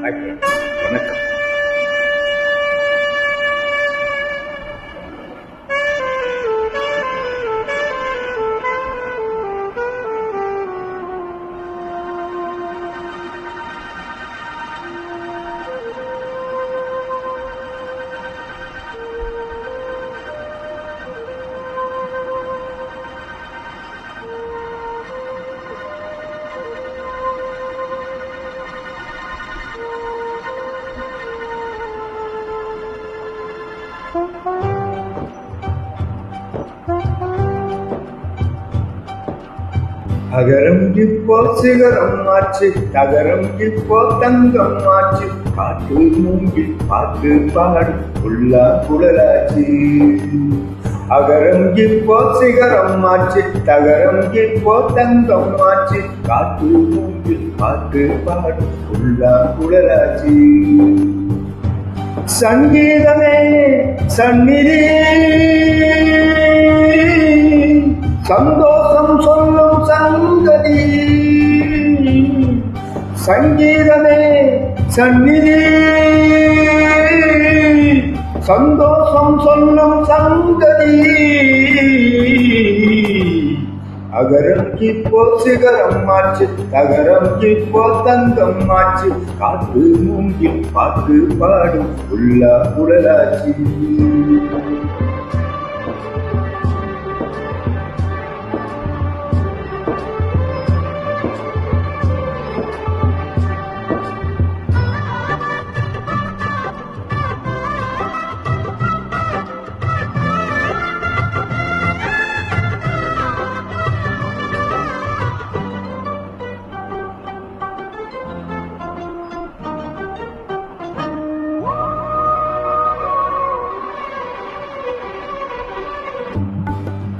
வணக்கம். அகரம் இப்போ சிகரம் ஆச்சு, தகரம் இப்போ தங்கம் ஆச்சு, காட்டு மூங்கில் பாட்டு பாடும் உள்ளா குழலாச்சு. அகரம் இப்போ சிகரம் ஆச்சு, தகரம் இப்போ தங்கம் ஆச்சு, காட்டு மூங்கில் பாட்டு பாடும் உள்ளா குழலாச்சு. சங்கீதமே சந்நிதி, சந்தோஷம் சொல்லும் சங்கதி. சங்கீதமே சந்நிதி, சந்தோஷம் சொல்லும் சங்கதி. அகரம் இப்போ சிகரம் ஆச்சு, தகரம் இப்போ தங்கம் ஆச்சு, காட்டு மூங்கில் பாட்டு பாடும் உள்ளா குழலாச்சு.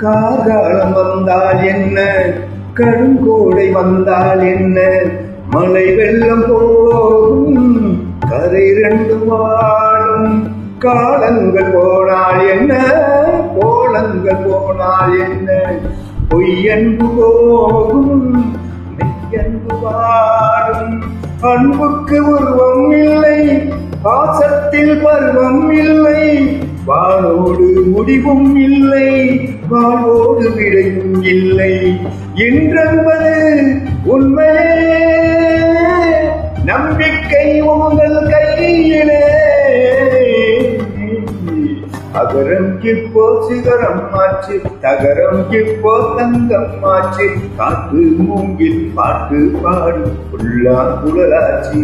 கார்காலம் வந்தால் என்ன, கருங்கோடை வந்தால் என்ன, மழை வெள்ளம் போகும் கரை ரெண்டு வாழும். காலங்கள் போனால் என்ன, கோலங்கள் போனால் என்ன, பொய்யன்பு போகும் மெய்யன்பு வாழும். அன்புக்கு உருவம் இல்லை, பாசத்தில் பருவம் இல்லை, வாழோடு முடிவும் இல்லை, வாழ்வோடு விடையும் இல்லை. என்றென்பது உண்மையே, நம்பிக்கை உங்கள் கையிலே. அகரம் இப்போ சிகரம் ஆச்சு, தகரம் இப்போ தங்கம் ஆச்சு, காட்டு மூங்கில் பாட்டு பாடும் உள்ளா குழலாச்சு.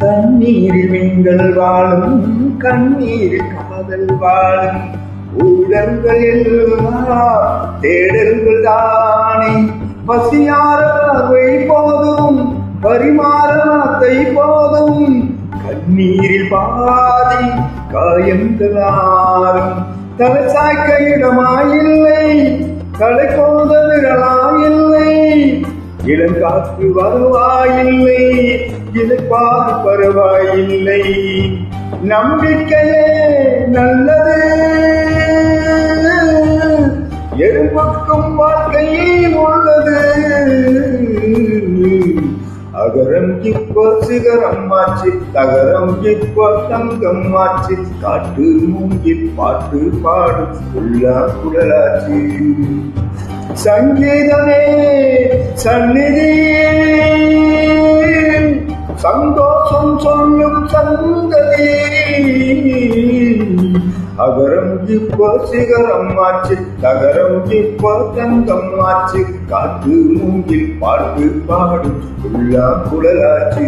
தண்ணீரில் மீன்கள் வாழும், கண்ணீரில் காதல் வாழும், ஊழல்கள் எல்லாம் தேடல்கள் தானே. பசியார பார்வை போதும், பரிமாற வார்த்தை போதும், கண்ணீரில் பாதி காயங்களாரும். தலை சாய்க்க இடமாயில்லை, தலை போத விரலாயில்லை, இளங்காற்று வருவாயில்லை, இழைப்பார் பரவாயில்லை. நம்பிக்கையே நல்லது, எருமக்கும் வாழ்க்கையில் உள்ளது. அகரம் இப்போ சிகரம் ஆச்சு, தகரம் இப்போ தங்கம் ஆச்சு, காட்டு மூங்கில் பாட்டு பாடும் உள்ளா குழலாச்சு. சங்கீதமே சந்நிதி, சந்தோஷம் சொல்லும் சங்கதி. அகரம் இப்போ சிகரம் ஆச்சு, தகரம் இப்போ தங்கம் ஆச்சு, காட்டு மூங்கில் பாட்டு பாடும் உள்ளா குழலாச்சு.